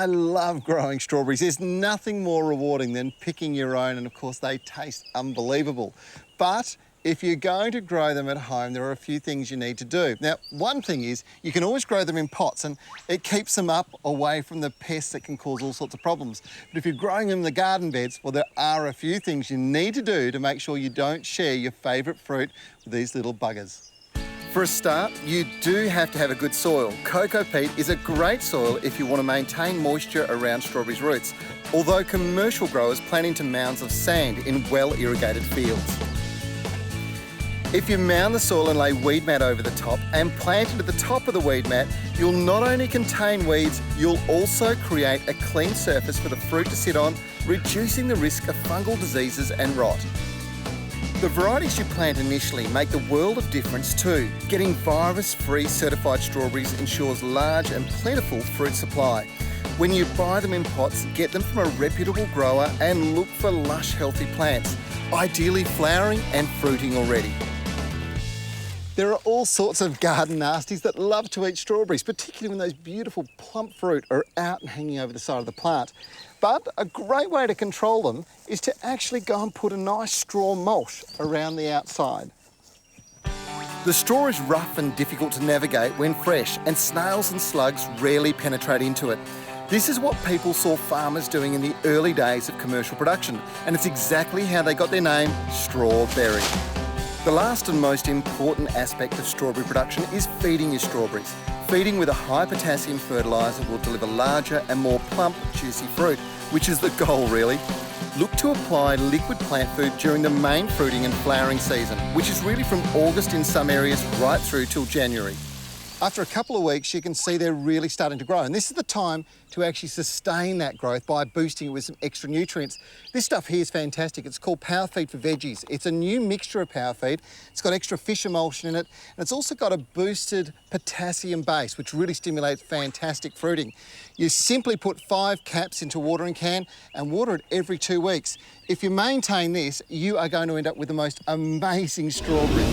I love growing strawberries. There's nothing more rewarding than picking your own, and of course they taste unbelievable. But if you're going to grow them at home, there are a few things you need to do. Now, one thing is you can always grow them in pots, and it keeps them up away from the pests that can cause all sorts of problems. But if you're growing them in the garden beds, well, there are a few things you need to do to make sure you don't share your favourite fruit with these little buggers. For a start, you do have to have a good soil. Cocoa peat is a great soil if you want to maintain moisture around strawberries' roots, although commercial growers plant into mounds of sand in well-irrigated fields. If you mound the soil and lay weed mat over the top and plant it at the top of the weed mat, you'll not only contain weeds, you'll also create a clean surface for the fruit to sit on, reducing the risk of fungal diseases and rot. The varieties you plant initially make the world of difference too. Getting virus-free certified strawberries ensures large and plentiful fruit supply. When you buy them in pots, get them from a reputable grower and look for lush, healthy plants, ideally flowering and fruiting already. There are all sorts of garden nasties that love to eat strawberries, particularly when those beautiful plump fruit are out and hanging over the side of the plant. But a great way to control them is to actually go and put a nice straw mulch around the outside. The straw is rough and difficult to navigate when fresh, and snails and slugs rarely penetrate into it. This is what people saw farmers doing in the early days of commercial production, and it's exactly how they got their name, strawberry. The last and most important aspect of strawberry production is feeding your strawberries. Feeding with a high potassium fertilizer will deliver larger and more plump, juicy fruit, which is the goal really. Look to apply liquid plant food during the main fruiting and flowering season, which is really from August in some areas right through till January. After a couple of weeks, you can see they're really starting to grow. And this is the time to actually sustain that growth by boosting it with some extra nutrients. This stuff here is fantastic. It's called Power Feed for Veggies. It's a new mixture of Power Feed. It's got extra fish emulsion in it, and it's also got a boosted potassium base, which really stimulates fantastic fruiting. You simply put 5 caps into a watering can and water it every 2 weeks. If you maintain this, you are going to end up with the most amazing strawberry.